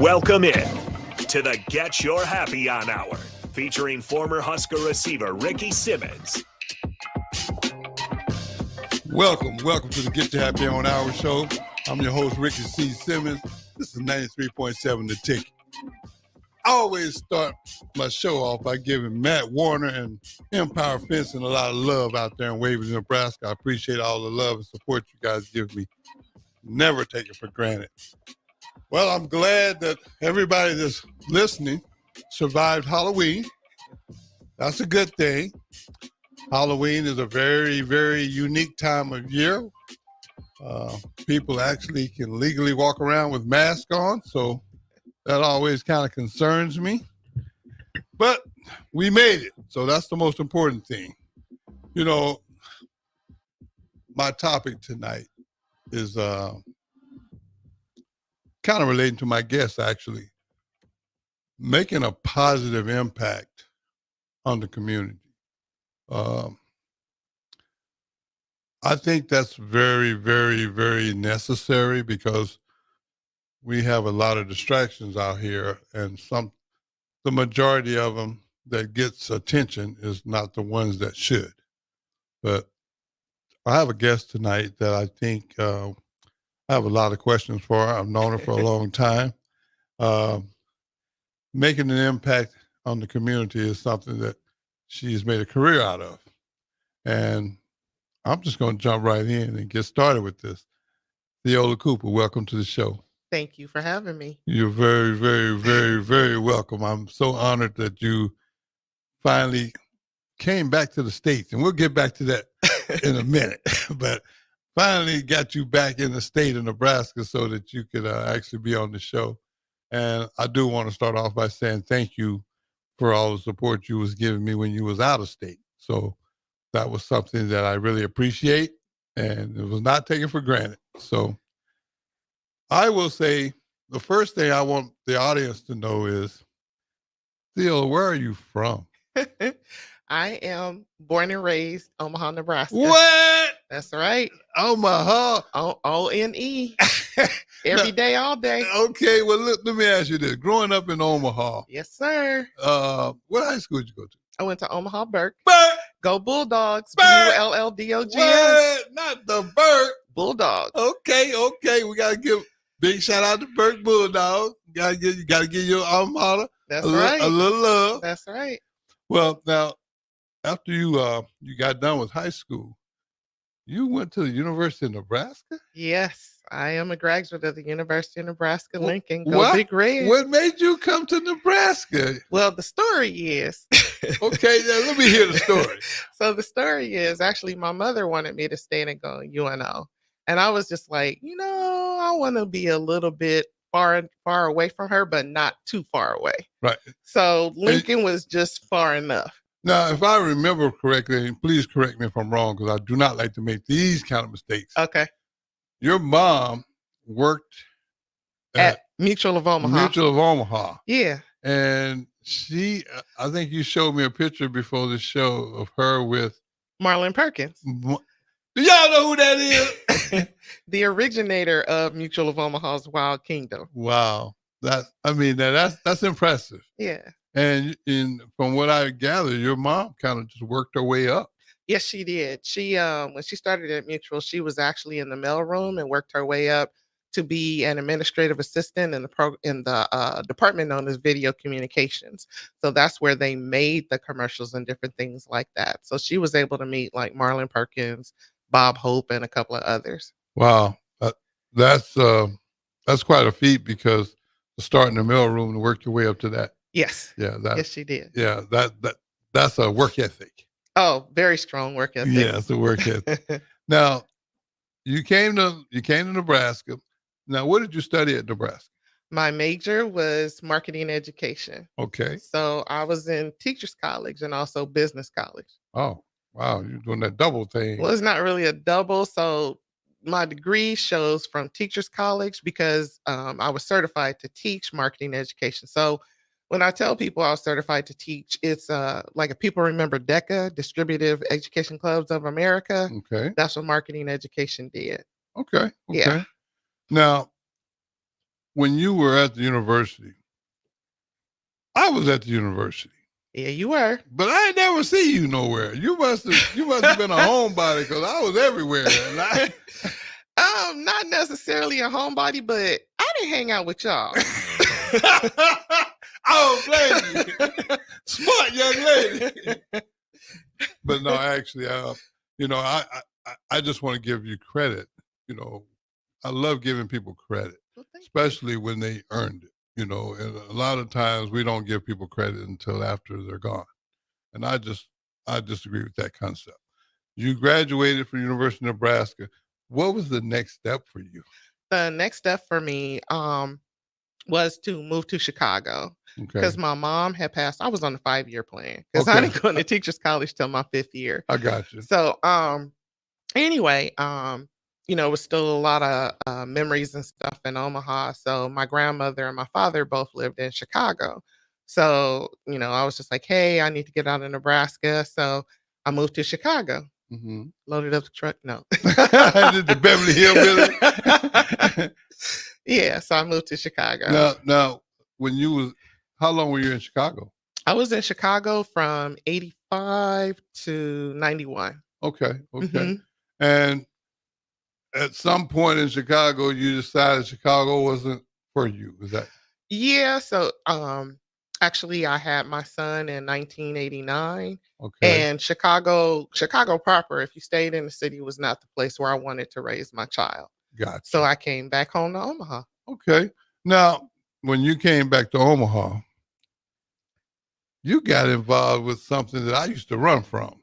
Welcome in to the Get Your Happy On Hour, featuring former Husker receiver Ricky Simmons. Welcome to the Get Your Happy On Hour show. I'm your host, Ricky C. Simmons. This is 93.7 The Ticket. I always start my show off by giving Matt Warner and Empire Fencing a lot of love out there in Waverly, Nebraska. I appreciate all the love and support you guys give me. Never take it for granted. Well, I'm glad that everybody that's listening survived Halloween. That's a good thing. Halloween is a very, very unique time of year. People actually can legally walk around with masks on, so that always kind of concerns me. But we made it, so that's the most important thing. You know, my topic tonight is kind of relating to my guest, actually. Making a positive impact on the community. I think that's very, very, very necessary because we have a lot of distractions out here, and the majority of them that gets attention is not the ones that should. But I have a guest tonight that I think I have a lot of questions for. I've known her for a long time. Making an impact on the community is something that she's made a career out of. And I'm just going to jump right in and get started with this. Theola Cooper, welcome to the show. Thank you for having me. You're very, very, very, very welcome. I'm so honored that you finally came back to the States, and we'll get back to that in a minute, but finally got you back in the state of Nebraska so that you could actually be on the show. And I do want to start off by saying thank you for all the support you was giving me when you was out of state. So that was something that I really appreciate, and it was not taken for granted. So I will say the first thing I want the audience to know is, Theo, where are you from? I am born and raised Omaha, Nebraska. What? That's right. Omaha. O-N-E. Every day, all day. Okay, well, let me ask you this. Growing up in Omaha. Yes, sir. What high school did you go to? I went to Omaha Burke. Burke. Go Bulldogs. Burke. Bulldogs. What? Not the Burke. Bulldogs. Okay. We got to give big shout out to Burke Bulldogs. You got to give your alma mater That's right. A little love. That's right. Well, now, after you got done with high school, you went to the University of Nebraska? Yes, I am a graduate of the University of Nebraska, Lincoln. Go what? Big Red. What made you come to Nebraska? Well, the story is... Okay, now let me hear the story. So the story is, actually, my mother wanted me to stay and go UNO. And I was just like, I want to be a little bit far away from her, but not too far away. Right. So Lincoln was just far enough. Now, if I remember correctly, and please correct me if I'm wrong, because I do not like to make these kind of mistakes. Okay. Your mom worked at Mutual of Omaha. Yeah. And I think you showed me a picture before the show of her with Marlon Perkins. Do y'all know who that is? The originator of Mutual of Omaha's Wild Kingdom. Wow. That's impressive. Yeah. And from what I gather, your mom kind of just worked her way up. Yes, she did. She when she started at Mutual, she was actually in the mailroom and worked her way up to be an administrative assistant in the department known as video communications. So that's where they made the commercials and different things like that. So she was able to meet like Marlon Perkins, Bob Hope, and a couple of others. Wow, that's quite a feat, because to start in the mailroom and work your way up to that. Yes. Yeah. Yes, she did. Yeah. That's a work ethic. Oh, very strong work ethic. Yeah, it's a work ethic. Now, you came to Nebraska. Now, what did you study at Nebraska? My major was marketing education. Okay. So I was in teachers college and also business college. Oh, wow. You're doing that double thing. Well, it's not really a double. So my degree shows from teachers college because I was certified to teach marketing education. So when I tell people I was certified to teach, it's like if people remember DECA, Distributive Education Clubs of America. Okay. That's what marketing education did. Okay. Yeah. Now, when you were at the university, I was at the university. Yeah, you were. But I ain't never see you nowhere. You must have been a homebody because I was everywhere. And Not necessarily a homebody, but I didn't hang out with y'all. I don't blame you. Smart young lady. But no, actually, I just want to give you credit. I love giving people credit, Well, thank you. especially when they earned it. And a lot of times we don't give people credit until after they're gone. And I disagree with that concept. You graduated from University of Nebraska. What was the next step for you? The next step for me was to move to Chicago Okay. because my mom had passed. I was on the 5-year plan because I didn't go into teachers college till my 5th year. I got you. So anyway, it was still a lot of memories and stuff in Omaha. So my grandmother and my father both lived in Chicago. So, I was just like, hey, I need to get out of Nebraska. So I moved to Chicago. Mm-hmm. Loaded up the truck. No. Did the Beverly Hillbilly? Yeah, so I moved to Chicago. Now, how long were you in Chicago? I was in Chicago from 85 to 91. Okay. Mm-hmm. And at some point in Chicago, you decided Chicago wasn't for you. Was that? Yeah. So, actually, I had my son in 1989. Okay. And Chicago proper, if you stayed in the city, was not the place where I wanted to raise my child. Gotcha. So I came back home to Omaha. Okay. Now, when you came back to Omaha, you got involved with something that I used to run from.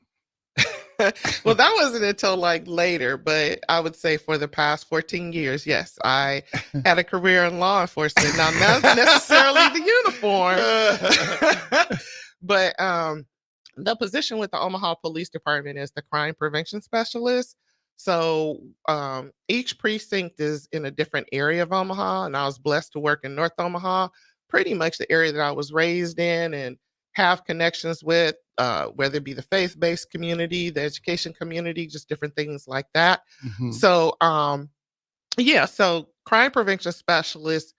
Well, that wasn't until later, but I would say for the past 14 years, yes, I had a career in law enforcement. Now, not necessarily the uniform, but the position with the Omaha Police Department is the crime prevention specialist. So each precinct is in a different area of Omaha, and I was blessed to work in North Omaha, pretty much the area that I was raised in and have connections with, whether it be the faith-based community, the education community, just different things like that. Mm-hmm. So, so crime prevention specialists,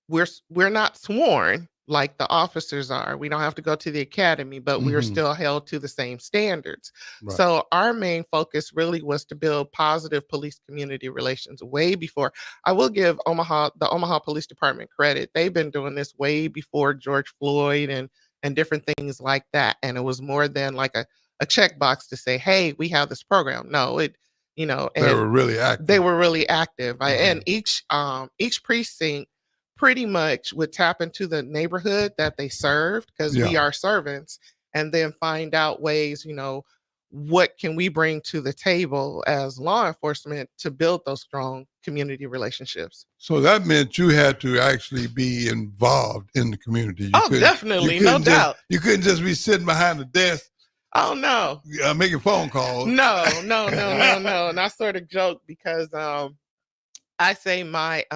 we're not sworn like the officers are. We don't have to go to the academy, but we're still held to the same standards. Right. So our main focus really was to build positive police community relations way before. I will give the Omaha Police Department credit. They've been doing this way before George Floyd and different things like that. And it was more than like a checkbox to say, hey, we have this program. No, and they were really active. They were really active. And each precinct pretty much would tap into the neighborhood that they served, because we are servants, and then find out ways, what can we bring to the table as law enforcement to build those strong community relationships. So that meant you had to actually be involved in the community. Definitely, no doubt. You couldn't just be sitting behind the desk. Oh, no. Making phone calls. No. And I sort of joke because I say my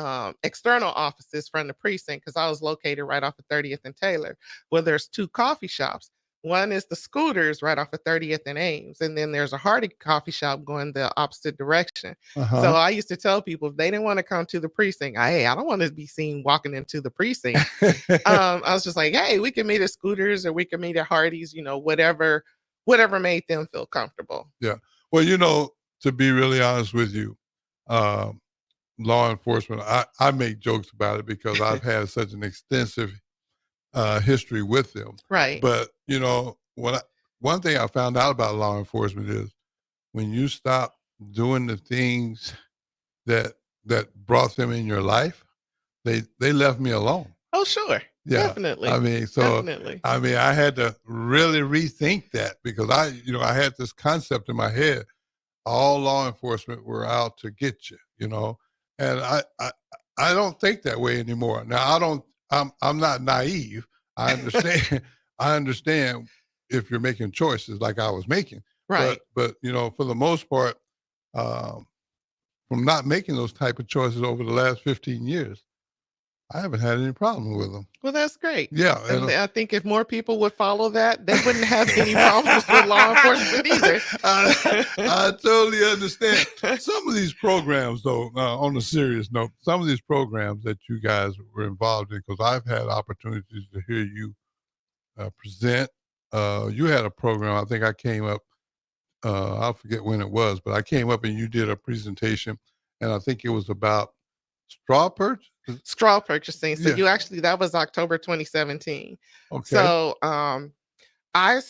external offices from the precinct, because I was located right off of 30th and Taylor. Well, there's 2 coffee shops. One is the Scooters right off of 30th and Ames. And then there's a Hardy coffee shop going the opposite direction. So I used to tell people, if they didn't want to come to the precinct, I don't want to be seen walking into the precinct. I was just like, hey, we can meet at Scooters or we can meet at Hardy's, whatever made them feel comfortable. Yeah. Well, to be really honest with you, law enforcement, I make jokes about it because I've had such an extensive history with them. Right. But, one thing I found out about law enforcement is when you stop doing the things that brought them in your life, they left me alone. Oh, sure. Yeah. Definitely. Definitely. I had to really rethink that because I had this concept in my head. All law enforcement were out to get you, and I don't think that way anymore. Now I'm not naive. I understand. I understand if you're making choices like I was making. Right. But for the most part, from not making those type of choices over the last 15 years, I haven't had any problem with them. Well, that's great. Yeah, And and I think if more people would follow that, they wouldn't have any problems with law enforcement either. I totally understand. Some of these programs, though, on a serious note, some of these programs that you guys were involved in, because I've had opportunities to hear you present. You had a program, I think I came up, I forget when it was, but I came up and you did a presentation, and I think it was about straw purchase. Straw purchasing. So Yeah. you actually, that was October 2017. Okay. So I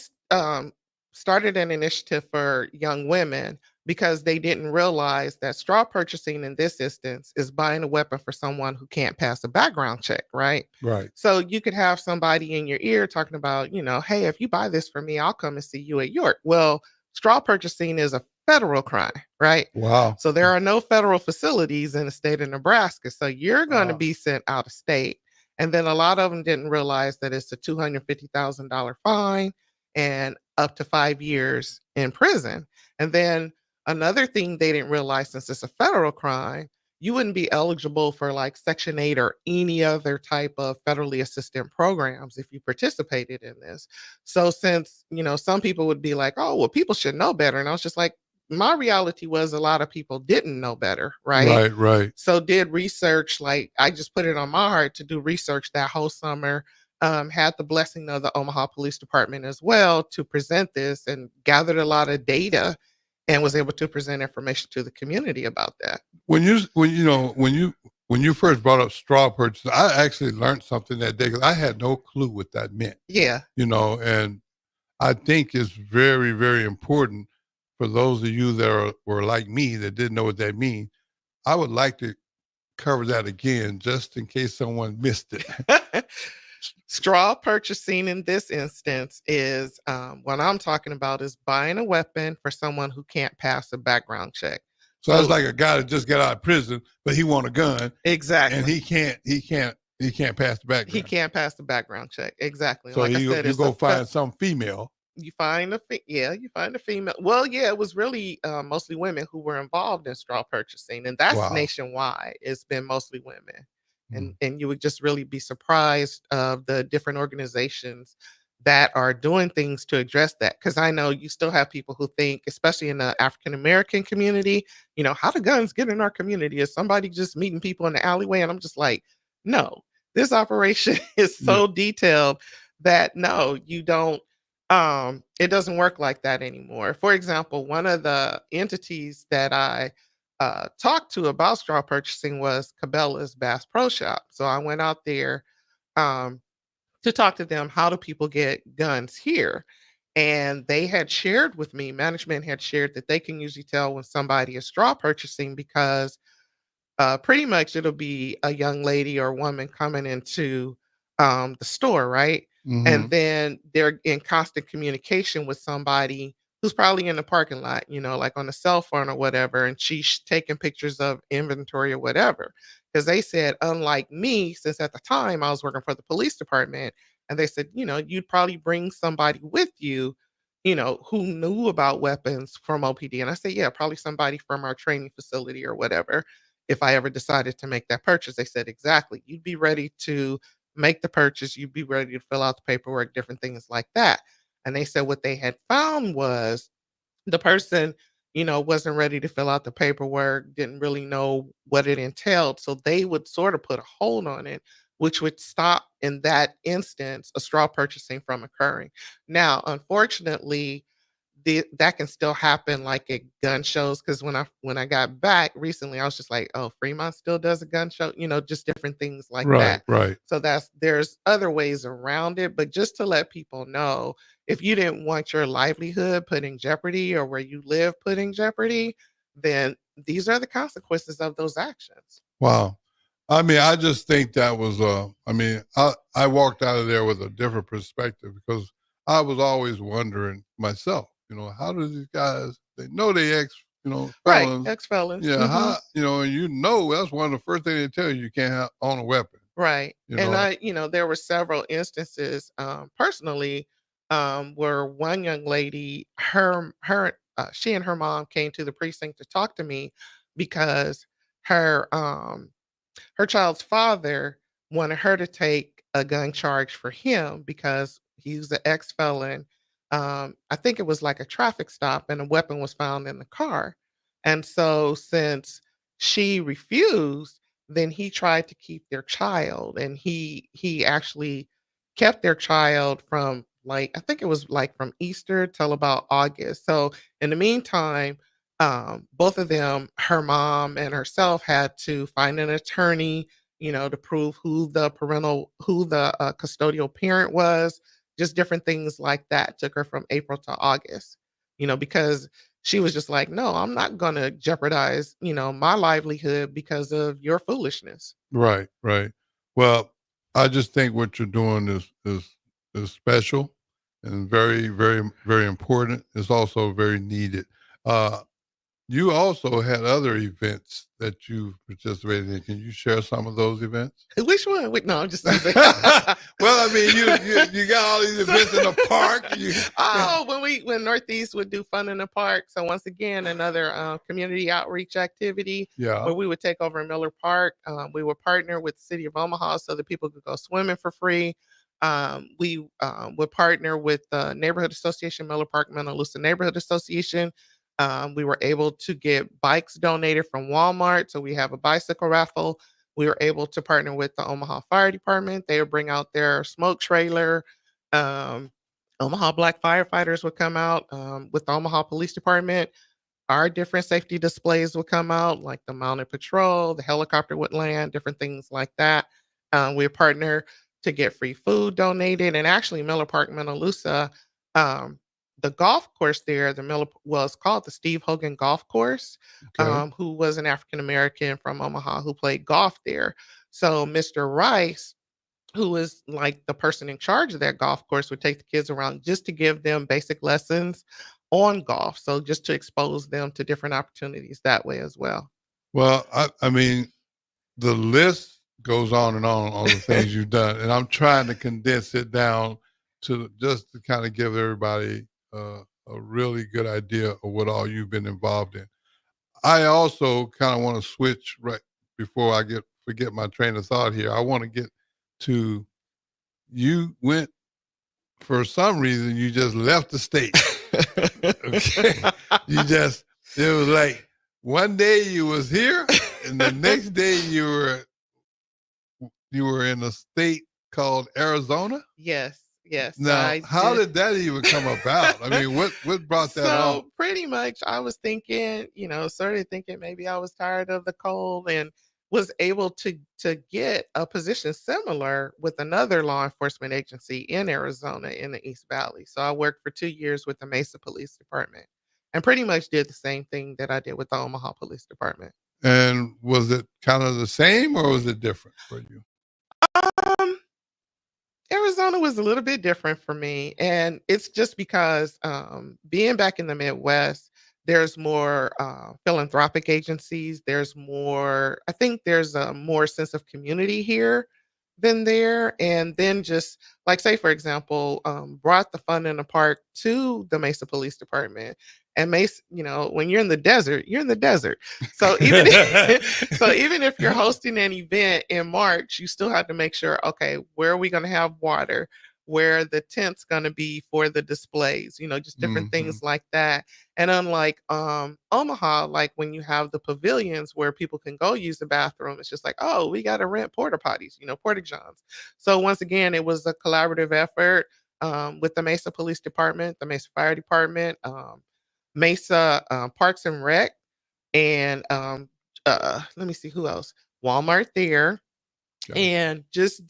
started an initiative for young women because they didn't realize that straw purchasing in this instance is buying a weapon for someone who can't pass a background check, right? Right. So you could have somebody in your ear talking about, hey, if you buy this for me, I'll come and see you at York. Well, straw purchasing is a federal crime, right? Wow. So there are no federal facilities in the state of Nebraska. So you're going to Wow. be sent out of state. And then a lot of them didn't realize that it's a $250,000 fine and up to 5 years in prison. And then another thing they didn't realize, since it's a federal crime, you wouldn't be eligible for like Section 8 or any other type of federally assisted programs if you participated in this. So since, some people would be like, oh, well, people should know better. And I was just like, my reality was a lot of people didn't know better, right? Right. Right. So did research, like I just put it on my heart to do research that whole summer. Had the blessing of the Omaha Police Department as well to present this, and gathered a lot of data and was able to present information to the community about that. When you first brought up straw purchase, I actually learned something that day because I had no clue what that meant. Yeah. And I think it's very, very important for those of you that were like me that didn't know what that means. I would like to cover that again just in case someone missed it. Straw purchasing in this instance is what I'm talking about is buying a weapon for someone who can't pass a background check. So that's like a guy that just got out of prison, but he want a gun. Exactly. And he can't pass the background. He can't pass the background check. Exactly. So like I you said, it's go find some female. You find you find a female. Well, yeah, it was really mostly women who were involved in straw purchasing, and that's Wow. nationwide. It's been mostly women, Mm. and you would just really be surprised of the different organizations that are doing things to address that. Because I know you still have people who think, especially in the African American community, how do guns get in our community? Is somebody just meeting people in the alleyway? And I'm just like, no, this operation is so detailed that no, you don't. It doesn't work like that anymore. For example, one of the entities that I talked to about straw purchasing was Cabela's Bass Pro Shop. So I went out there um, to talk to them. How do people get guns here? And they had shared with me, management had shared that they can usually tell when somebody is straw purchasing because pretty much it'll be a young lady or woman coming into the store, right? And Mm-hmm. then they're in constant communication with somebody who's probably in the parking lot, like on a cell phone or whatever, and she's taking pictures of inventory or whatever. Because they said, unlike me, since at the time I was working for the police department, and they said, you'd probably bring somebody with you, who knew about weapons from OPD. And I said, yeah, probably somebody from our training facility or whatever if I ever decided to make that purchase. They said, exactly. You'd be ready to make the purchase. You'd be ready to fill out the paperwork, different things like that. And they said what they had found was the person, wasn't ready to fill out the paperwork, didn't really know what it entailed. So they would sort of put a hold on it, which would stop in that instance a straw purchasing from occurring. Now, unfortunately, that can still happen like at gun shows. Because when I got back recently, I was just like, oh, Fremont still does a gun show, just different things like Right, that. right. So there's other ways around it, but just to let people know, if you didn't want your livelihood put in jeopardy or where you live put in jeopardy, then these are the consequences of those actions. Wow. I mean, I just think that was I walked out of there with a different perspective because I was always wondering myself, how do these guys, they know they felons. Right, ex-felons. Yeah, Mhm. and that's one of the first things they tell you can't own a weapon. Right. You And know. there were several instances personally where one young lady, she and her mom came to the precinct to talk to me because her her child's father wanted her to take a gun charge for him because he was an ex-felon. I think it was like a traffic stop and a weapon was found in the car. And so since she refused, then he tried to keep their child and he actually kept their child from like I think it was like from Easter till about August. So in the meantime, both of them, her mom and herself, had to find an attorney, to prove who the custodial parent was, just different things like that. Took her from April to August, because she was just like, no, I'm not going to jeopardize, my livelihood because of your foolishness. Right, right. Well, I just think what you're doing is special and very, very, very important. It's also very needed. Uh, you also had other events that you participated in. Can you share some of those events? Which one? Wait, no, I'm just teasing. Well, I mean, you got all these events in the park. Oh, when Northeast would do fun in the park. So once again, another community outreach activity Yeah. where we would take over in Miller Park. We would partner with the city of Omaha so that people could go swimming for free. We would partner with the neighborhood association, Miller Park Metalusa Neighborhood Association. We were able to get bikes donated from Walmart, so we have a bicycle raffle. We were able to partner with the Omaha Fire Department. They would bring out their smoke trailer. Um, Omaha Black firefighters would come out with the Omaha Police Department. Our different safety displays would come out, like the mounted patrol, the helicopter would land, different things like that. We partner to get free food donated, and actually Miller Park, Metalusa, um, the golf course there, the Miller was called the Steve Hogan Golf Course, Okay. who was an African American from Omaha who played golf there. So Mr. Rice, who is like the person in charge of that golf course, would take the kids around just to give them basic lessons on golf. So just to expose them to different opportunities that way as well. Well, I mean, the list goes on and on the things you've done, and I'm trying to condense it down to just to kind of give everybody a really good idea of what all you've been involved in. I also kind of want to switch right before I forget my train of thought here. I want to get to you went for some reason you just left the state. Okay, it was like one day you was here, and the next day you were in a state called Arizona. Yes, yes. Now, how did that even come about? I mean, what brought that on? So pretty much I was thinking, started thinking maybe I was tired of the cold and was able to get a position similar with another law enforcement agency in Arizona in the East Valley. So I worked for 2 years with the Mesa Police Department and pretty much did the same thing that I did with the Omaha Police Department. And was it kind of the same or was it different for you? Um, Arizona was a little bit different for me, and it's just because being back in the Midwest, there's more philanthropic agencies. There's more, I think there's a more sense of community here than there. And then just like, say, for example, brought the fun in the park to the Mesa Police Department. And Mesa, when you're in the desert, you're in the desert. So even if you're hosting an event in March, you still have to make sure, okay, where are we going to have water? Where the tent's going to be for the displays, just different things like that. And unlike Omaha, like when you have the pavilions where people can go use the bathroom, it's just like, oh, we got to rent porta potties, porta johns. So once again, it was a collaborative effort with the Mesa Police Department, the Mesa Fire Department, Mesa Parks and Rec, and let me see who else. Walmart there. Okay. And just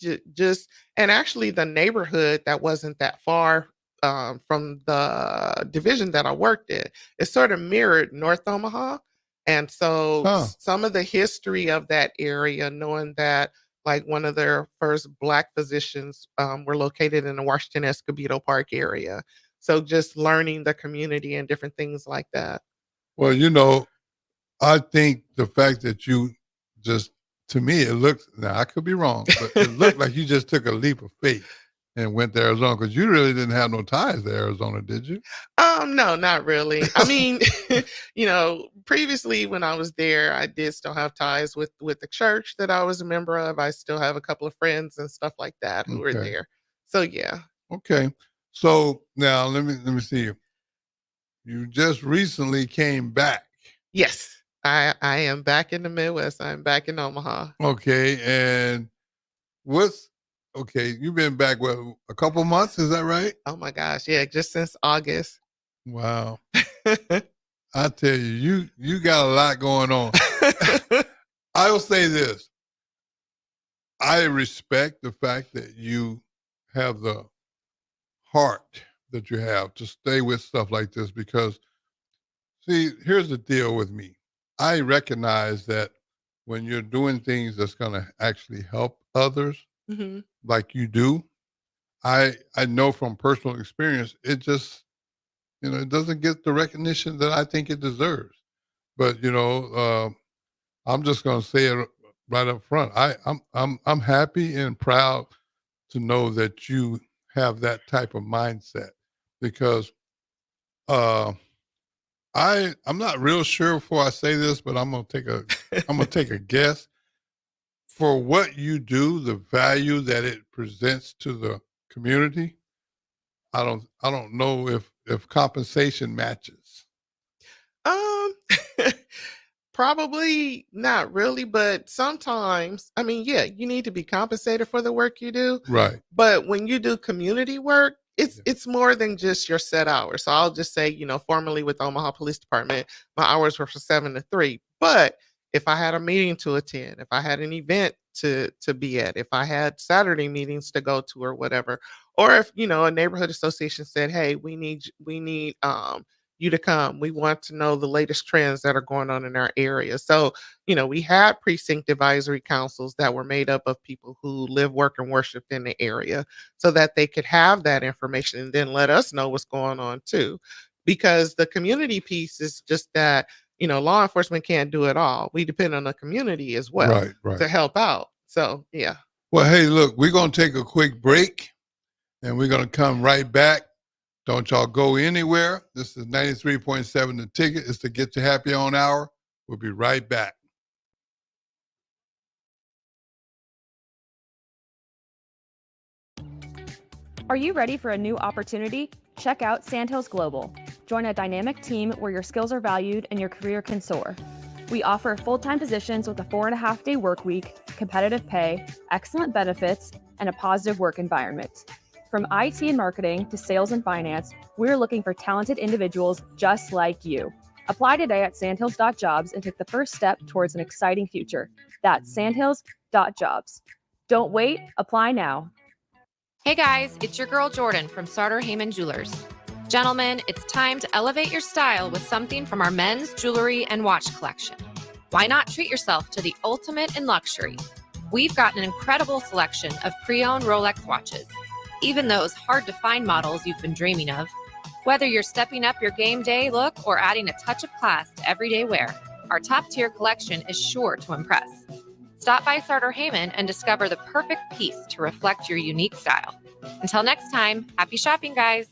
and actually the neighborhood that wasn't that far from the division that I worked in, it sort of mirrored North Omaha. And so some of the history of that area, knowing that like one of their first Black physicians were located in the Washington Escobedo Park area. So just learning the community and different things like that. Well, I think the fact that you just, to me, it looks, now I could be wrong, but it looked like you just took a leap of faith and went to Arizona? Because you really didn't have no ties to Arizona, did you? No, not really. I mean, previously when I was there, I did still have ties with the church that I was a member of. I still have a couple of friends and stuff like that who were Okay. there. So yeah. Okay. So now let me see. You just recently came back. Yes. I am back in the Midwest. I'm back in Omaha. Okay. And you've been back, what, a couple months? Is that right? Oh my gosh. Yeah, just since August. Wow. I tell you got a lot going on. I will say this. I respect the fact that you have the heart that you have to stay with stuff like this because, see, here's the deal with me. I recognize that when you're doing things that's going to actually help others, hmm like you do, I know from personal experience, it just, it doesn't get the recognition that I think it deserves. But, I'm just going to say it right up front. I'm happy and proud to know that you have that type of mindset because I'm not real sure before I say this, but I'm gonna take a guess. For what you do, the value that it presents to the community, I don't know if compensation matches. Um Probably not really, but sometimes, I mean, yeah, you need to be compensated for the work you do. Right. But when you do community work, it's Yeah. it's more than just your set hours. So I'll just say, formerly with Omaha Police Department, my hours were from 7 to 3. But if I had a meeting to attend, if I had an event to be at, if I had Saturday meetings to go to or whatever, or if, a neighborhood association said, "Hey, we need you to come. We want to know the latest trends that are going on in our area." So, we had precinct advisory councils that were made up of people who live, work, and worship in the area so that they could have that information and then let us know what's going on too. Because the community piece is just that, law enforcement can't do it all. We depend on the community as well Right. Right. to help out. So, yeah. Well, hey, look, we're gonna take a quick break, and we're gonna come right back. Don't y'all go anywhere. This is 93.7 The Ticket. It's the Get Your Happy On Hour. We'll be right back. Are you ready for a new opportunity? Check out Sandhills Global. Join a dynamic team where your skills are valued and your career can soar. We offer full-time positions with a 4.5-day work week, competitive pay, excellent benefits, and a positive work environment. From IT and marketing to sales and finance, we're looking for talented individuals just like you. Apply today at sandhills.jobs and take the first step towards an exciting future. That's sandhills.jobs. Don't wait, apply now. Hey guys, it's your girl Jordan from Sartor Heyman Jewelers. Gentlemen, it's time to elevate your style with something from our men's jewelry and watch collection. Why not treat yourself to the ultimate in luxury? We've got an incredible selection of pre-owned Rolex watches, even those hard-to-find models you've been dreaming of. Whether you're stepping up your game day look or adding a touch of class to everyday wear, our top-tier collection is sure to impress. Stop by Sartor Heyman and discover the perfect piece to reflect your unique style. Until next time, happy shopping, guys.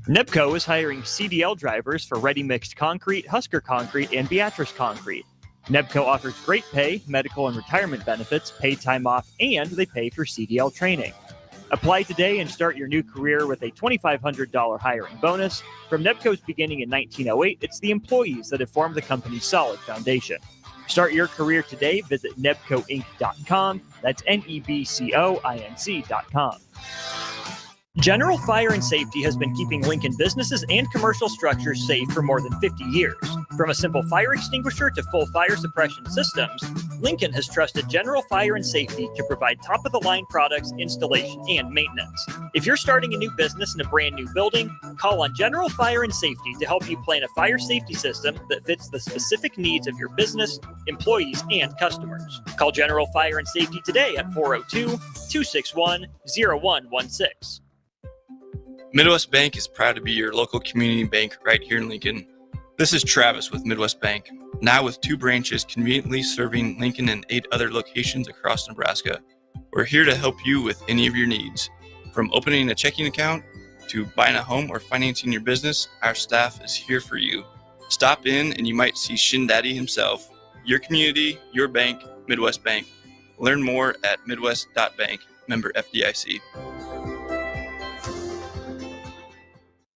NEPCO is hiring CDL drivers for Ready Mixed Concrete, Husker Concrete, and Beatrice Concrete. NEPCO offers great pay, medical and retirement benefits, paid time off, and they pay for CDL training. Apply today and start your new career with a $2,500 hiring bonus. From NEPCO's beginning in 1908, it's the employees that have formed the company's solid foundation. Start your career today. Visit nebcoinc.com. That's NEBCOINC.com. General Fire and Safety has been keeping Lincoln businesses and commercial structures safe for more than 50 years. From a simple fire extinguisher to full fire suppression systems, Lincoln has trusted General Fire and Safety to provide top-of-the-line products, installation, and maintenance. If you're starting a new business in a brand new building, call on General Fire and Safety to help you plan a fire safety system that fits the specific needs of your business, employees, and customers. Call General Fire and Safety today at 402-261-0116. Midwest Bank is proud to be your local community bank right here in Lincoln. This is Travis with Midwest Bank, now with 2 branches conveniently serving Lincoln and 8 other locations across Nebraska. We're here to help you with any of your needs. From opening a checking account to buying a home or financing your business, our staff is here for you. Stop in and you might see Shin Daddy himself. Your community, your bank, Midwest Bank. Learn more at midwest.bank, member FDIC.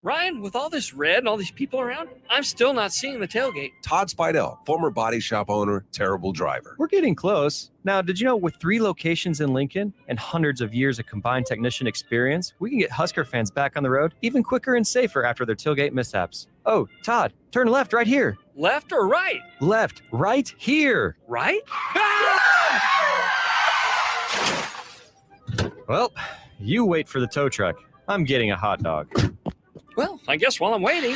Ryan, with all this red and all these people around, I'm still not seeing the tailgate. Todd Spidell, former body shop owner, terrible driver. We're getting close. Now, did you know with 3 locations in Lincoln and hundreds of years of combined technician experience, we can get Husker fans back on the road even quicker and safer after their tailgate mishaps? Oh, Todd, turn left right here. Left or right? Left, right here. Right? Well, you wait for the tow truck. I'm getting a hot dog. Well, I guess while I'm waiting.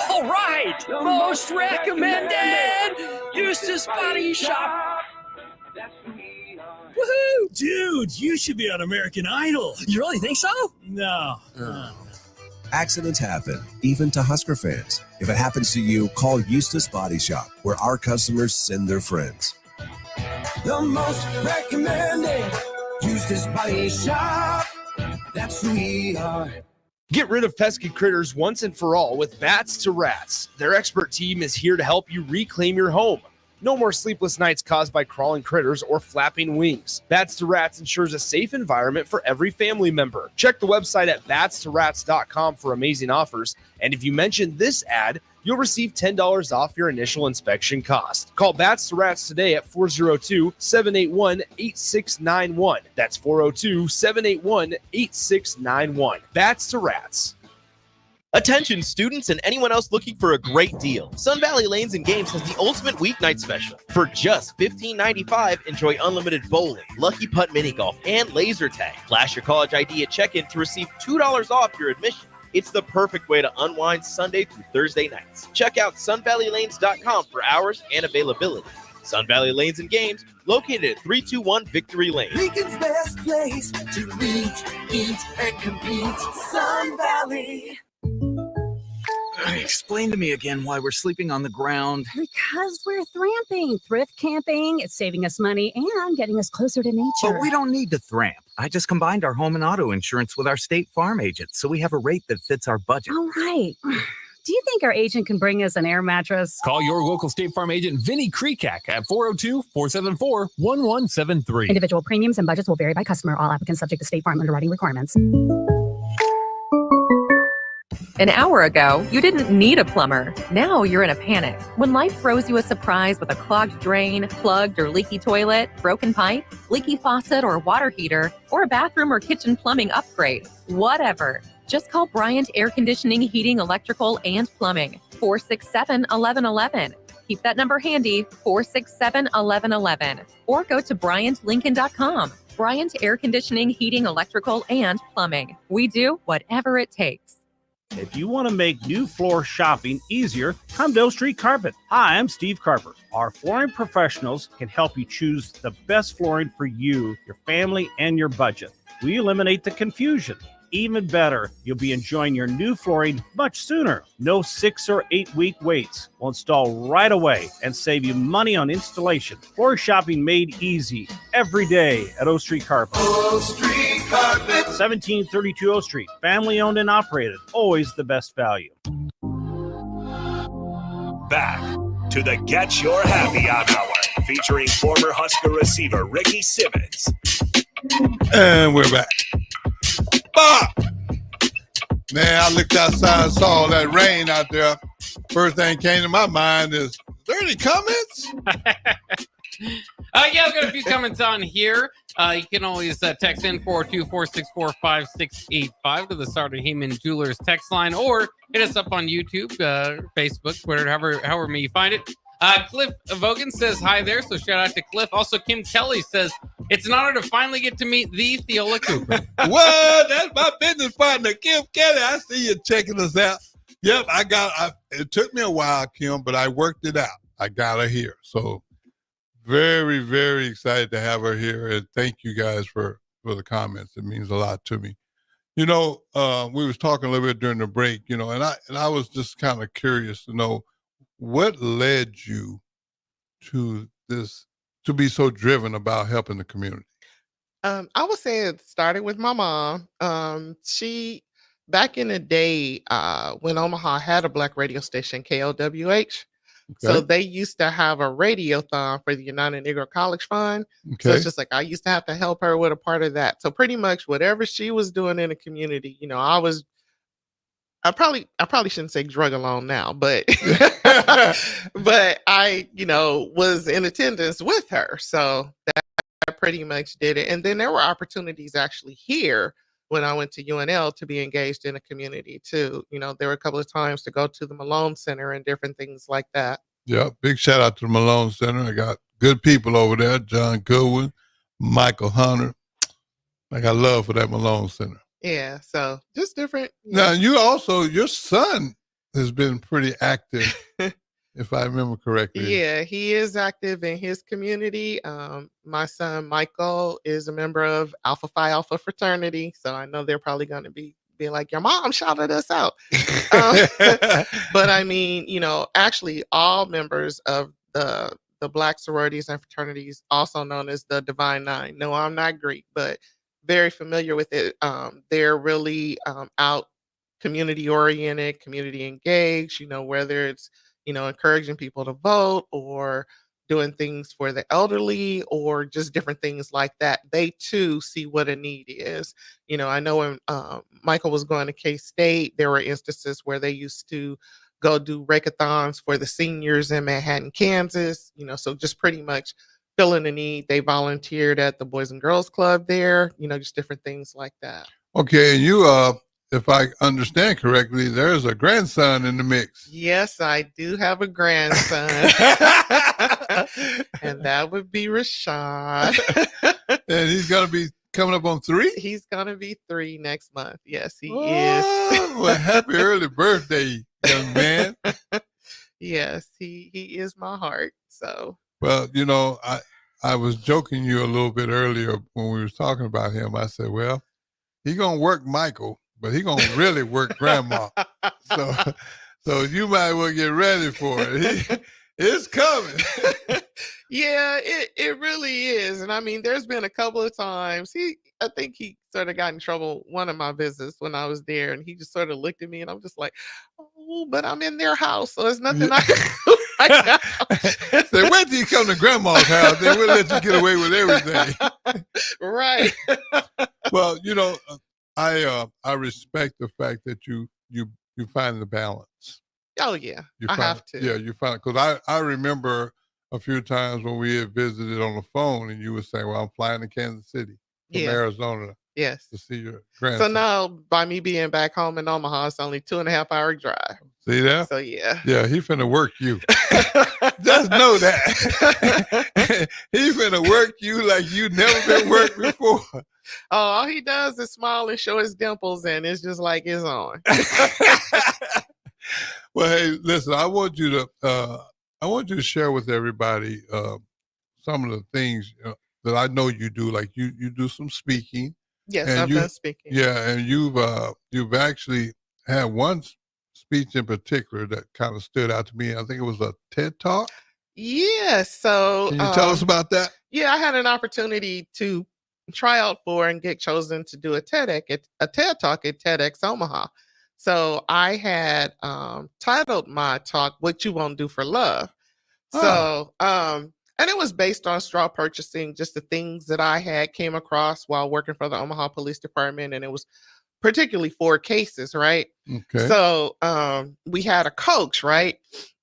All right! Most recommended! Eustace Body Shop! Woohoo! Dude, you should be on American Idol. You really think so? No. Accidents happen, even to Husker fans. If it happens to you, call Eustace Body Shop, where our customers send their friends. The most recommended Eustace Body Shop. That's who we are. Get rid of pesky critters once and for all with Bats to Rats. Their expert team is here to help you reclaim your home. No more sleepless nights caused by crawling critters or flapping wings. Bats to Rats ensures a safe environment for every family member. Check the website at batstorats.com for amazing offers. And if you mention this ad, you'll receive $10 off your initial inspection cost. Call Bats to Rats today at 402-781-8691. That's 402-781-8691. Bats to Rats. Attention students and anyone else looking for a great deal. Sun Valley Lanes and Games has the ultimate weeknight special. For just $15.95, enjoy unlimited bowling, lucky putt mini golf, and laser tag. Flash your college ID at check-in to receive $2 off your admission. It's the perfect way to unwind Sunday through Thursday nights. Check out sunvalleylanes.com for hours and availability. Sun Valley Lanes and Games, located at 321 Victory Lane. Lincoln's best place to eat, and compete. Sun Valley. Explain to me again why we're sleeping on the ground. Because we're thramping, thrift camping. It's saving us money and getting us closer to nature. But we don't need to thramp. I just combined our home and auto insurance with our State Farm agent, so we have a rate that fits our budget. All right. Do you think our agent can bring us an air mattress? Call your local State Farm agent, Vinny Krekak, at 402-474-1173. Individual premiums and budgets will vary by customer. All applicants subject to State Farm underwriting requirements. An hour ago, you didn't need a plumber. Now you're in a panic. When life throws you a surprise with a clogged drain, plugged or leaky toilet, broken pipe, leaky faucet or water heater, or a bathroom or kitchen plumbing upgrade, whatever. Just call Bryant Air Conditioning, Heating, Electrical, and Plumbing, 467-1111. Keep that number handy, 467-1111. Or go to BryantLincoln.com. Bryant Air Conditioning, Heating, Electrical, and Plumbing. We do whatever it takes. If you want to make new floor shopping easier, come to O Street Carpet. Hi, I'm Steve Carper. Our flooring professionals can help you choose the best flooring for you, your family, and your budget. We eliminate the confusion. Even better, you'll be enjoying your new flooring much sooner. No 6 or 8 week waits. We'll install right away and save you money on installation. Floor shopping made easy every day at O Street Carpet. O Street Carpet. 1732 O Street. Family owned and operated. Always the best value. Back to the Get Your Happy On Hour, featuring former Husker receiver Ricky Simmons. And we're back. Bob! Man, I looked outside and saw all that rain out there. First thing came to my mind is there any comments? Yeah, I've got a few comments on here. You can always text in 424-645-685 to the Sartor Heyman Jewelers text line, or hit us up on YouTube, Facebook, Twitter, however you find it. Cliff Vogan says hi there, so shout out to Cliff. Also, Kim Kelly says, it's an honor to finally get to meet the Theola Cooper. What? That's my business partner, Kim Kelly. I see you checking us out. Yep, it took me a while, Kim, but I worked it out. I got her here. So very, very excited to have her here. And thank you guys for the comments. It means a lot to me. You know, we was talking a little bit during the break, you know, and I was just kind of curious to know what led you to this to be so driven about helping the community? I would say it started with my mom. She back in the day, when Omaha had a black radio station, KLWH. So Okay. they used to have a radiothon for the United Negro College Fund. So Okay. it's just like I used to have to help her with a part of that. So pretty much whatever she was doing in the community, I probably shouldn't say drug along now, but but I, was in attendance with her. So I pretty much did it. And then there were opportunities actually here when I went to UNL to be engaged in the community too. There were a couple of times to go to the Malone Center and different things like that. Yeah, big shout out to the Malone Center. I got good people over there. John Goodwin, Michael Hunter. I got love for that Malone Center. Yeah, so just different. Now, your son has been pretty active, if I remember correctly. Yeah, he is active in his community. My son Michael is a member of Alpha Phi Alpha fraternity, so I know they're probably going to be like, your mom shouted us out. But I mean, actually all members of the Black sororities and fraternities, also known as the Divine Nine. No, I'm not Greek, but very familiar with it. They're really out community oriented, community engaged, whether it's, encouraging people to vote or doing things for the elderly or just different things like that. They too see what a need is. I know when Michael was going to K-State, there were instances where they used to go do rake-a-thons for the seniors in Manhattan, Kansas, so just pretty much filling a need. They volunteered at the Boys and Girls Club there, just different things like that. Okay, and you, if I understand correctly, there's a grandson in the mix. Yes, I do have a grandson. And that would be Rashad. And he's going to be coming up on 3? He's going to be 3 next month. Yes, he is. Well, happy early birthday, young man. Yes, he is my heart. So. Well, I was joking you a little bit earlier when we were talking about him. I said, well, he's going to work Michael, but he's going to really work Grandma. So you might well get ready for it. It's coming. Yeah, it really is. And I mean, there's been a couple of times I think he sort of got in trouble one of my visits when I was there, and he just sort of looked at me and I'm just like, oh, but I'm in their house, so there's nothing I can do right now. Say, wait till you come to Grandma's house, then we'll let you get away with everything. Right. Well, I respect the fact that you find the balance. Oh yeah, I have to. Yeah, you find it, because I remember a few times when we had visited on the phone, and you would say, "Well, I'm flying to Kansas City from Arizona, yes, to see your grandson." So now, by me being back home in Omaha, it's only 2.5-hour drive. See that? So yeah, he finna work you. Just know that he finna work you like you never been worked before. Oh, all he does is smile and show his dimples, and it's just like it's on. Well, hey, listen, I want you to share with everybody some of the things that I know you do. Like you do some speaking. Yes, I've done speaking. Yeah, and you've actually had one speech in particular that kind of stood out to me. I think it was a TED Talk. Yeah, so can you tell us about that? Yeah, I had an opportunity to try out for and get chosen to do a TED Talk at TEDx Omaha. So I had titled my talk, "What You Won't Do for Love." So, and it was based on straw purchasing, just the things that I had came across while working for the Omaha Police Department. And it was particularly 4 cases, right? Okay. So we had a coach, right?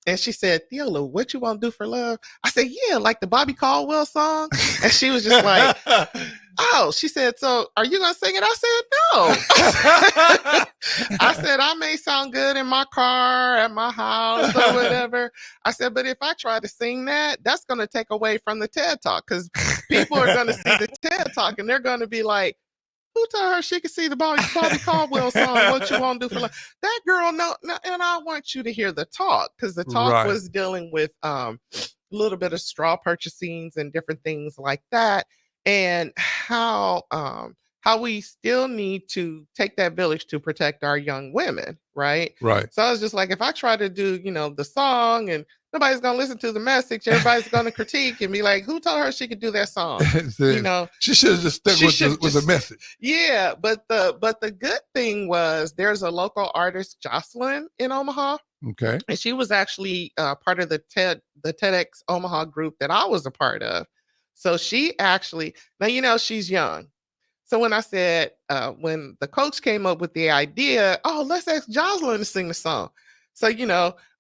And she said, "Theola, what you want to do for love?" I said, "Yeah, like the Bobby Caldwell song." And she was just like, "Oh," she said, "So are you going to sing it?" I said, "No." I said, "I may sound good in my car, at my house or whatever." I said, "But if I try to sing that, that's going to take away from the TED Talk, because people are going to see the TED Talk and they're going to be like, who told her she could see the Bobby Caldwell song, What You Want to Do for Love?" That girl, no, and I want you to hear the talk, because the talk was dealing with a little bit of straw purchasings and different things like that, and how how we still need to take that village to protect our young women, right? Right. So I was just like, if I try to do, the song and nobody's gonna listen to the message, everybody's gonna critique and be like, who told her she could do that song? She should have just stuck She with should the just- message. Yeah, but the good thing was there's a local artist, Jocelyn, in Omaha, Okay. and she was actually part of the TEDx Omaha group that I was a part of. So she actually, now she's young. So when I said, when the coach came up with the idea, oh, let's ask Jocelyn to sing the song. So,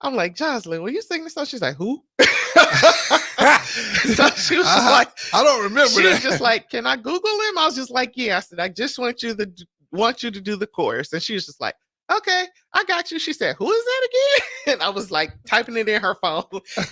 I'm like, Jocelyn, will you sing the song? She's like, who? So she was just like, I don't remember she that. was just like, can I Google him? I was just like, yeah. I said, I just want you to do the chorus. And she was just like, okay, I got you. She said, who is that again? And I was like typing it in her phone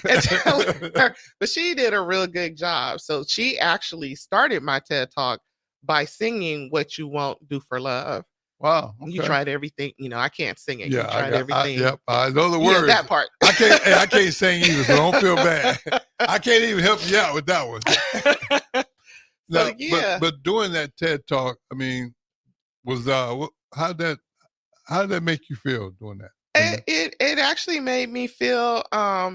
and telling her, but she did a real good job. So she actually started my TED Talk by singing What You Won't Do for Love. Wow. You okay. tried everything. I can't sing it. You Yeah, tried everything. yep, I know the Yeah, words. that part. I can't sing either, so don't feel bad. I can't even help you out with that one. No, yeah. but doing that TED Talk, I mean, was how did that make you feel doing that? It actually made me feel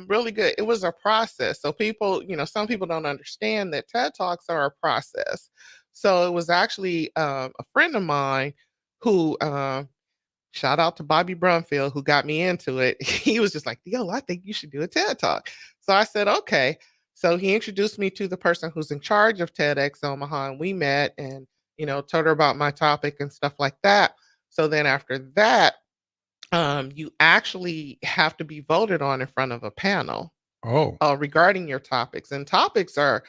really good. It was a process. So people, some people don't understand that TED Talks are a process. So it was actually a friend of mine who shout out to Bobby Brumfield, who got me into it. He was just like, yo, I think you should do a TED Talk. So I said, okay. So he introduced me to the person who's in charge of TEDx Omaha, and we met and, told her about my topic and stuff like that. So then after that, you actually have to be voted on in front of a panel regarding your topics. And topics are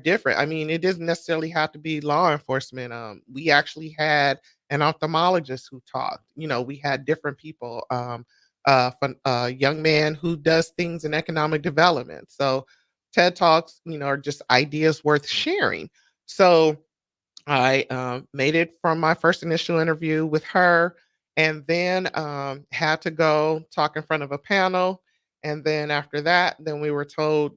different. I mean, it doesn't necessarily have to be law enforcement. We actually had an ophthalmologist who talked. We had different people. A young man who does things in economic development. So TED Talks, are just ideas worth sharing. So I made it from my first initial interview with her, and then had to go talk in front of a panel. And then after that, then we were told,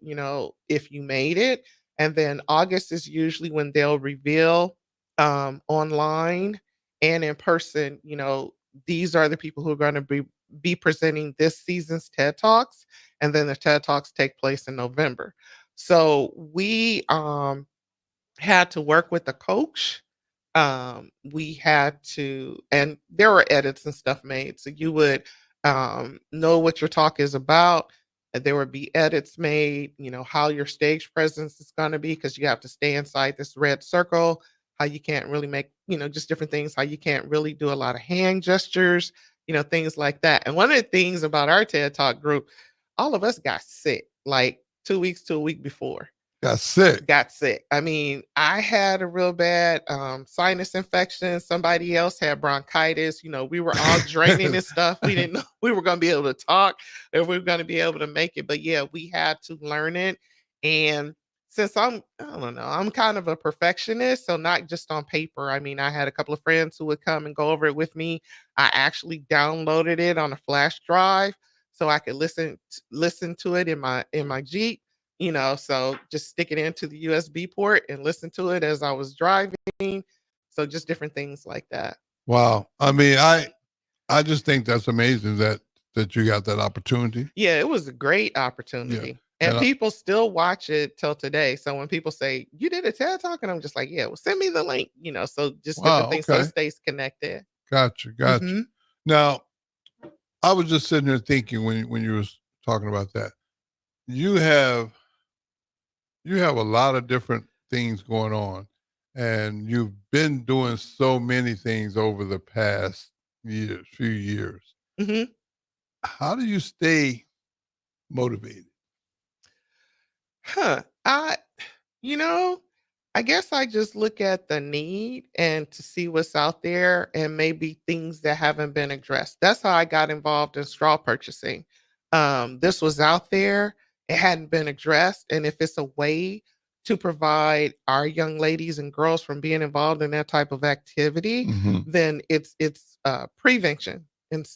if you made it. And then August is usually when they'll reveal online and in person, these are the people who are going to be presenting this season's TED Talks. And then the TED Talks take place in November. So we had to work with a coach. We had to, and there were edits and stuff made. So you would know what your talk is about. And there would be edits made, how your stage presence is going to be, because you have to stay inside this red circle, how you can't really make, just different things, how you can't really do a lot of hand gestures, things like that. And one of the things about our TED Talk group, all of us got sick like 2 weeks to a week before. Got sick. I mean, I had a real bad sinus infection. Somebody else had bronchitis. We were all draining and stuff. We didn't know we were going to be able to talk, or we were going to be able to make it. But yeah, we had to learn it. And since I don't know, I'm kind of a perfectionist. So not just on paper. I mean, I had a couple of friends who would come and go over it with me. I actually downloaded it on a flash drive so I could listen to it in my Jeep. So just stick it into the USB port and listen to it as I was driving. So just different things like that. Wow. I mean, I just think that's amazing that you got that opportunity. Yeah, it was a great opportunity. Yeah. And people still watch it till today. So when people say, you did a TED Talk, and I'm just like, yeah, well, send me the link, so just different things so it stays connected. Gotcha. Mm-hmm. Now, I was just sitting there thinking when you was talking about that, you have a lot of different things going on, and you've been doing so many things over the past few years. Mm-hmm. How do you stay motivated? I guess I just look at the need and to see what's out there and maybe things that haven't been addressed. That's how I got involved in straw purchasing. This was out there. It hadn't been addressed. And if it's a way to provide our young ladies and girls from being involved in that type of activity, then it's prevention. And,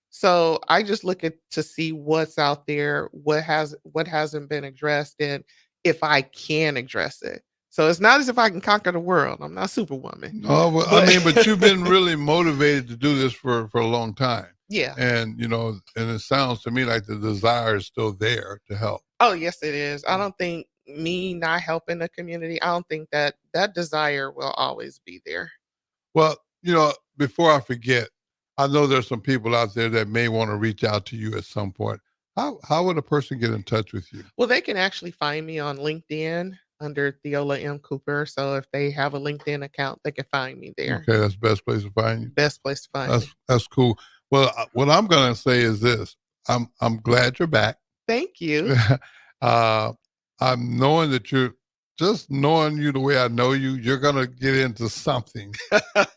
so I just look at to see what's out there, what hasn't been addressed, and if I can address it. So it's not as if I can conquer the world. I'm not Superwoman. Oh, well, I mean, but you've been really motivated to do this for a long time. Yeah. And, and it sounds to me like the desire is still there to help. Oh, yes, it is. I don't think me not helping the community, I don't think that desire will always be there. Well, before I forget, I know there's some people out there that may want to reach out to you at some point. How would a person get in touch with you? Well, they can actually find me on LinkedIn under Theola M. Cooper. So if they have a LinkedIn account, they can find me there. Okay, that's the best place to find you. Best place to find me. That's cool. Well, what I'm going to say is this. I'm glad you're back. Thank you. I'm knowing that just knowing you the way I know you, you're going to get into something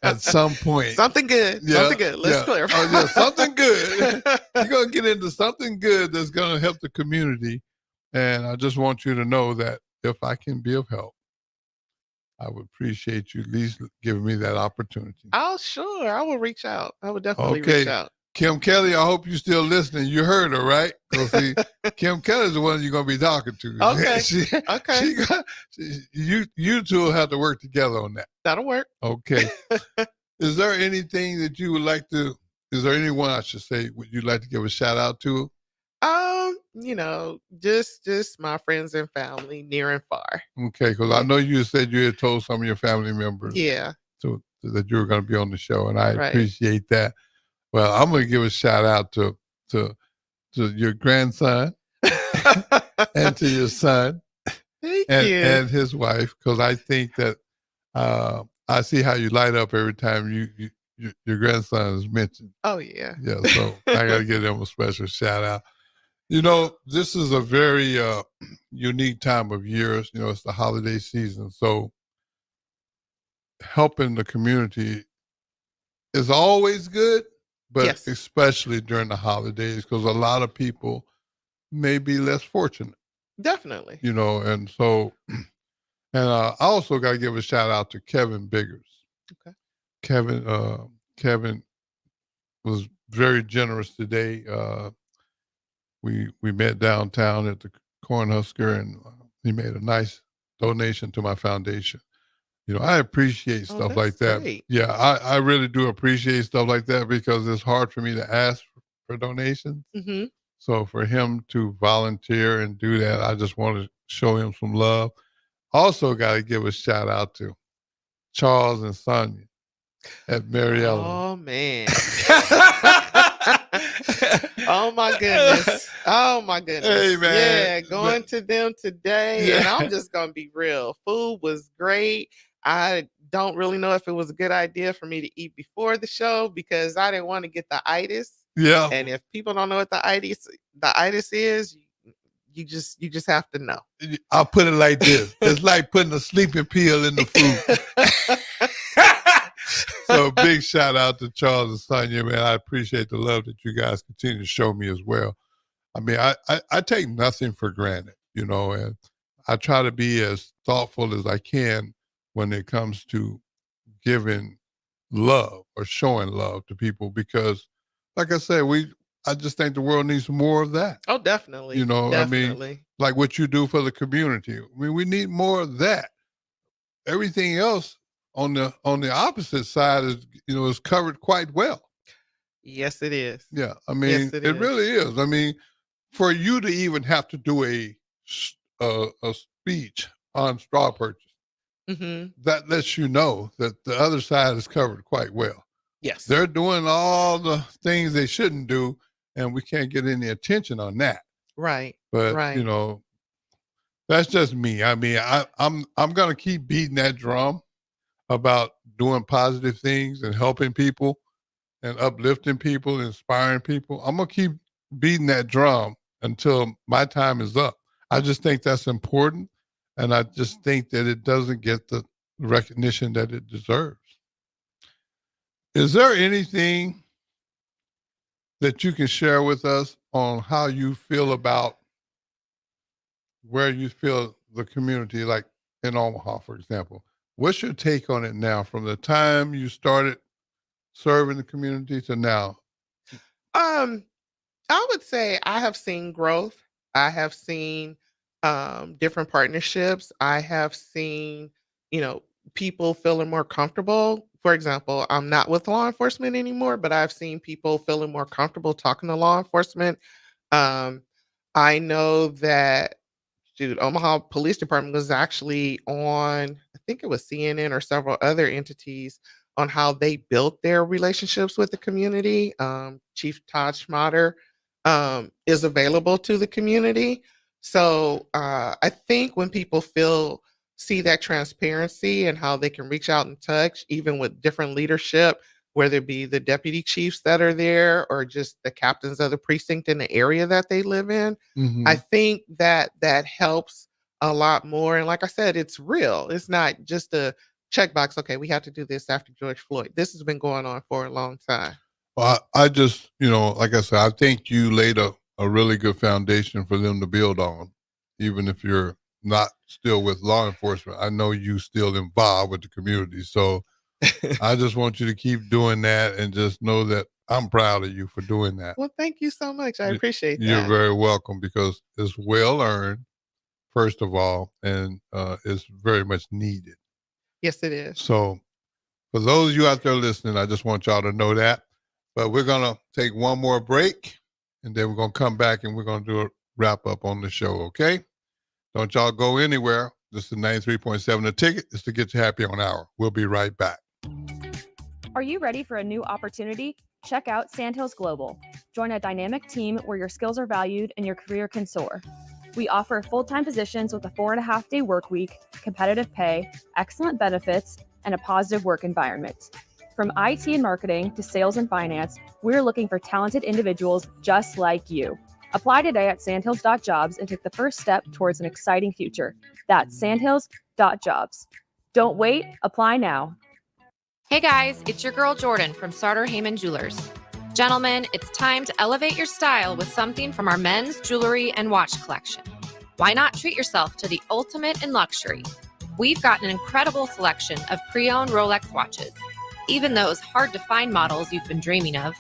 at some point. Something good. Yeah, something good. Let's clarify. Oh, yeah, something good. You're going to get into something good that's going to help the community. And I just want you to know that if I can be of help, I would appreciate you at least giving me that opportunity. Oh, sure. I will reach out. I would definitely reach out. Kim Kelly, I hope you're still listening. You heard her, right? See, Kim Kelly's the one you're going to be talking to. Okay. Okay. You two will have to work together on that. That'll work. Okay. Is there anything that you would like to, is there anyone I should say, would you like to give a shout out to? Just my friends and family near and far. Okay, because I know you said you had told some of your family members Yeah. that you were going to be on the show, and I Right. appreciate that. Well, I'm going to give a shout out to your grandson and to your son Thank and, you. and his wife, because I think that I see how you light up every time your grandson is mentioned. Oh, yeah. Yeah, so I got to give them a special shout out. This is a very unique time of year. It's the holiday season. So helping the community is always good, but Yes. especially during the holidays, because a lot of people may be less fortunate, Definitely. and so, and I also got to give a shout out to Kevin Biggers. Okay. Kevin was very generous today. We met downtown at the Cornhusker, and he made a nice donation to my foundation. I appreciate stuff like that. great. Yeah, I really do appreciate stuff like that because it's hard for me to ask for donations. Mm-hmm. So for him to volunteer and do that, I just want to show him some love. Also got to give a shout out to Charles and Sonia at Mary Ellen. Oh, man. Oh, my goodness. Oh, my goodness. Hey, man. Yeah, going to them today. And I'm just going to be real. Food was great. I don't really know if it was a good idea for me to eat before the show because I didn't want to get the itis. Yeah. And if people don't know what the itis is, you just have to know. I'll put it like this. It's like putting a sleeping pill in the food. So a big shout out to Charles and Sonia, man. I appreciate the love that you guys continue to show me as well. I mean, I take nothing for granted, and I try to be as thoughtful as I can when it comes to giving love or showing love to people because, like I said, I just think the world needs more of that. Oh, definitely. I Definitely. mean, like what you do for the community. I mean, we need more of that. Everything else on the opposite side is covered quite well. Yes, it is. Yeah, I mean, Yes, it is. really is. I mean, for you to even have to do a speech on straw purchase, Mm-hmm. that lets you know that the other side is covered quite well. Yes. They're doing all the things they shouldn't do, and we can't get any attention on that. Right. But right. that's just me. I mean, I'm gonna keep beating that drum about doing positive things and helping people and uplifting people, inspiring people. I'm gonna keep beating that drum until my time is up. I just think that's important, and I just think that it doesn't get the recognition that it deserves. Is there anything that you can share with us on how you feel about where you feel the community, like in Omaha, for example? What's your take on it now from the time you started serving the community to now? I would say I have seen growth. I have seen different partnerships. I have seen, people feeling more comfortable. For example, I'm not with law enforcement anymore, but I've seen people feeling more comfortable talking to law enforcement. Um, I know that dude, Omaha Police Department was actually on, I think it was CNN or several other entities on how they built their relationships with the community. Chief Todd Schmatter is available to the community. So I think when people see that transparency and how they can reach out and touch, even with different leadership, whether it be the deputy chiefs that are there or just the captains of the precinct in the area that they live in, I think that helps a lot more. And like I said, it's real. It's not just a checkbox. Okay, we have to do this after George Floyd. This has been going on for a long time. Well, I just, like I said, I think you laid a really good foundation for them to build on, even if you're not still with law enforcement. I know you still involved with the community. So I just want you to keep doing that and just know that I'm proud of you for doing that. Well, thank you so much. I appreciate that. You're very welcome, because it's well earned, first of all, and it's very much needed. Yes, it is. So for those of you out there listening, I just want y'all to know that. But we're going to take one more break, and then we're going to come back and we're going to do a wrap up on the show, okay? Don't y'all go anywhere. This is 93.7 The Ticket. It's the Get You Happy on Hour. We'll be right back. Are you ready for a new opportunity? Check out Sandhills Global. Join a dynamic team where your skills are valued and your career can soar. We offer full-time positions with a 4.5-day work week, competitive pay, excellent benefits, and a positive work environment. From IT and marketing to sales and finance, we're looking for talented individuals just like you. Apply today at sandhills.jobs and take the first step towards an exciting future. That's sandhills.jobs. Don't wait, apply now. Hey guys, it's your girl Jordan from Sartor Heyman Jewelers. Gentlemen, it's time to elevate your style with something from our men's jewelry and watch collection. Why not treat yourself to the ultimate in luxury? We've got an incredible selection of pre-owned Rolex watches, even those hard-to-find models you've been dreaming of.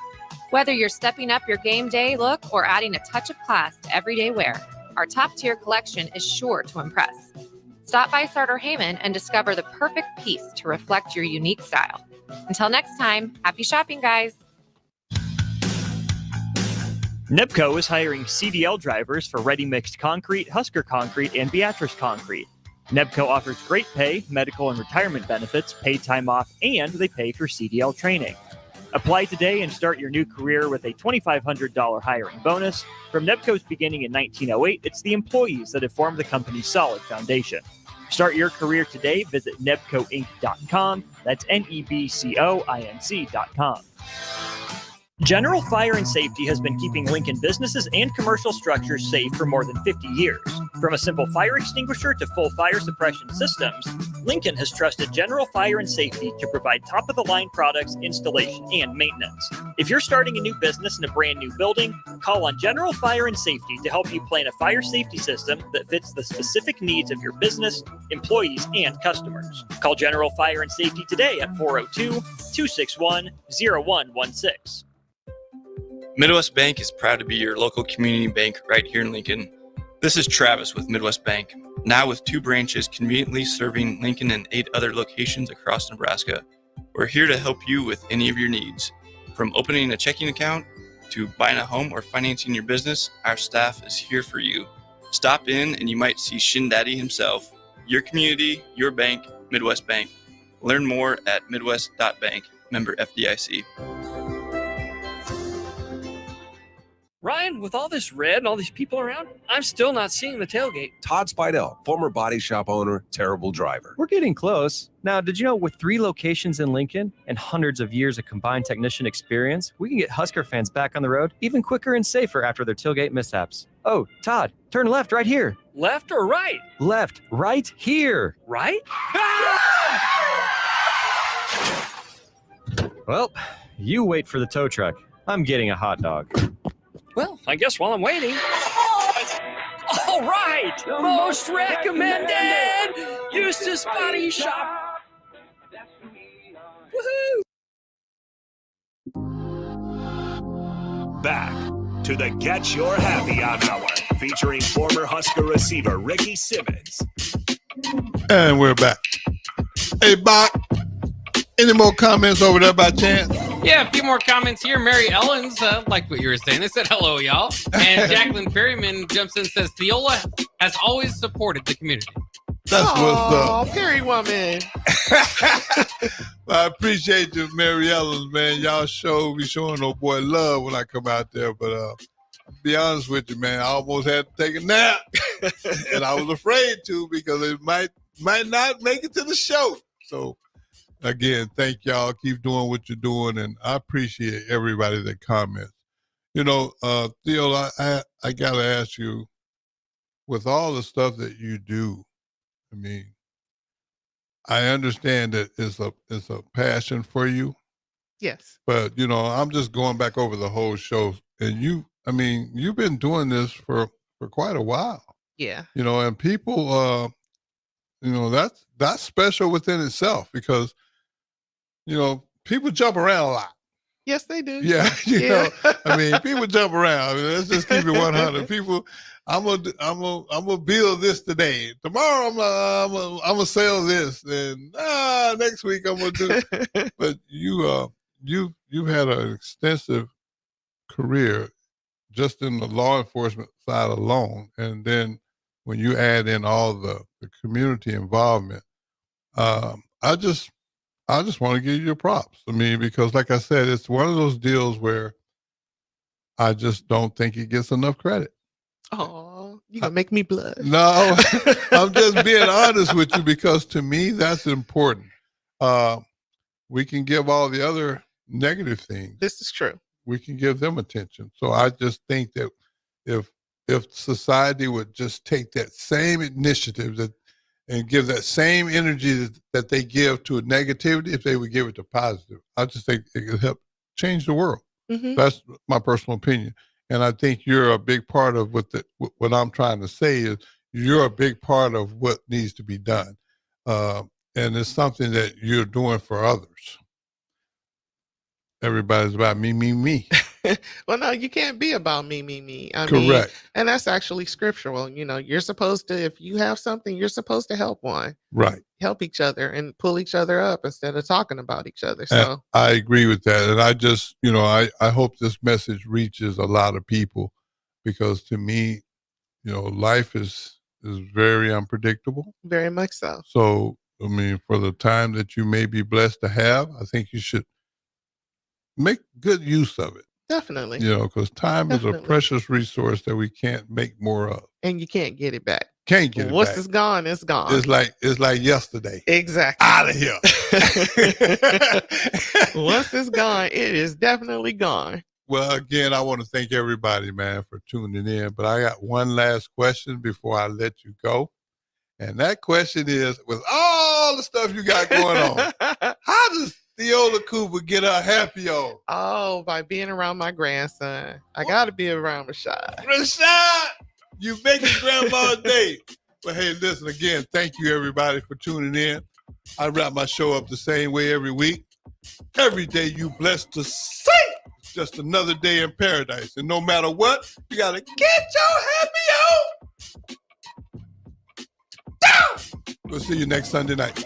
Whether you're stepping up your game day look or adding a touch of class to everyday wear, our top-tier collection is sure to impress. Stop by Sartor Heyman and discover the perfect piece to reflect your unique style. Until next time, happy shopping, guys. NEPCO is hiring CDL drivers for ready-mixed concrete, Husker Concrete, and Beatrice Concrete. NEPCO offers great pay, medical and retirement benefits, paid time off, and they pay for CDL training. Apply today and start your new career with a $2,500 hiring bonus. From NEPCO's beginning in 1908, it's the employees that have formed the company's solid foundation. Start your career today. Visit nebcoinc.com. That's NEBCOINC.com. General Fire and Safety has been keeping Lincoln businesses and commercial structures safe for more than 50 years. From a simple fire extinguisher to full fire suppression systems, Lincoln has trusted General Fire and Safety to provide top-of-the-line products, installation, and maintenance. If you're starting a new business in a brand new building, call on General Fire and Safety to help you plan a fire safety system that fits the specific needs of your business, employees, and customers. Call General Fire and Safety today at 402-261-0116. Midwest Bank is proud to be your local community bank right here in Lincoln. This is Travis with Midwest Bank, now with 2 branches conveniently serving Lincoln and 8 other locations across Nebraska. We're here to help you with any of your needs. From opening a checking account to buying a home or financing your business, our staff is here for you. Stop in and you might see Shin Daddy himself. Your community, your bank, Midwest Bank. Learn more at midwest.bank, member FDIC. Ryan, with all this red and all these people around, I'm still not seeing the tailgate. Todd Spidell, former body shop owner, terrible driver. We're getting close. Now, did you know with 3 locations in Lincoln and hundreds of years of combined technician experience, we can get Husker fans back on the road even quicker and safer after their tailgate mishaps? Oh, Todd, turn left right here. Left or right? Left, right here. Right? Well, you wait for the tow truck. I'm getting a hot dog. Well, I guess while I'm waiting. All right! Most recommended! Eustace Body Shop! Woohoo! Back to the Get Your Happy on Hour, featuring former Husker receiver Ricky Simmons. And we're back. Hey, Bob, any more comments over there by chance? Yeah, a few more comments here. Mary Ellen's liked what you were saying. They said hello, y'all. And Jacqueline Perryman jumps in and says, Theola has always supported the community. That's what's up. Oh, Perry woman. I appreciate you, Mary Ellen, man. Y'all be showing old boy love when I come out there. But to be honest with you, man, I almost had to take a nap. And I was afraid to because it might not make it to the show. So, again, thank y'all. Keep doing what you're doing. And I appreciate everybody that comments. You know, Theo, I got to ask you, with all the stuff that you do, I mean, I understand that it's a passion for you. Yes. But, you know, I'm just going back over the whole show. And you've been doing this for quite a while. Yeah. You know, and people, you know, that's special within itself because, you know, people jump around a lot. Yes, they do. Yeah, you know, I mean, people jump around. I mean, let's just keep it 100. People, I'm gonna build this today. Tomorrow, I'm gonna sell this, and next week I'm gonna do. But you've had an extensive career just in the law enforcement side alone, and then when you add in all the community involvement, I just want to give you your props. I mean, because like I said, it's one of those deals where I just don't think it gets enough credit. Oh, you gonna make me blush. No, I'm just being honest with you because to me, that's important. We can give all the other negative things. This is true. We can give them attention. So I just think that if society would just take that same initiative and give that same energy that they give to negativity, if they would give it to positive, I just think it could help change the world. Mm-hmm. That's my personal opinion. And I think you're a big part of what I'm trying to say is you're a big part of what needs to be done. And it's something that you're doing for others. Everybody's about me, me, me. Well, no, you can't be about me, me, me. I Correct. mean, and that's actually scriptural. You know, you're supposed to, if you have something, you're supposed to help one. Right. Help each other and pull each other up instead of talking about each other. And So I agree with that. And I just, you know, I hope this message reaches a lot of people because to me, you know, life is very unpredictable. very much so. So, I mean, for the time that you may be blessed to have, I think you should make good use of it. Definitely. You know, because time is a Definitely. precious resource that we can't make more of. And you can't get it back. Can't get it Once back. it's gone, it's gone. It's like yesterday. Exactly. Out of here. Once it's gone, it is definitely gone. Well, again, I want to thank everybody, man, for tuning in. But I got one last question before I let you go. And that question is, with all the stuff you got going on, how does Theola Cooper get her happy on? Oh, by being around my grandson. I got to be around Rashad. Rashad, you making grandma's day. But hey, listen, again, thank you, everybody, for tuning in. I wrap my show up the same way every week. Every day you blessed to see. It's just another day in paradise. And no matter what, you got to get your happy on. We'll see you next Sunday night.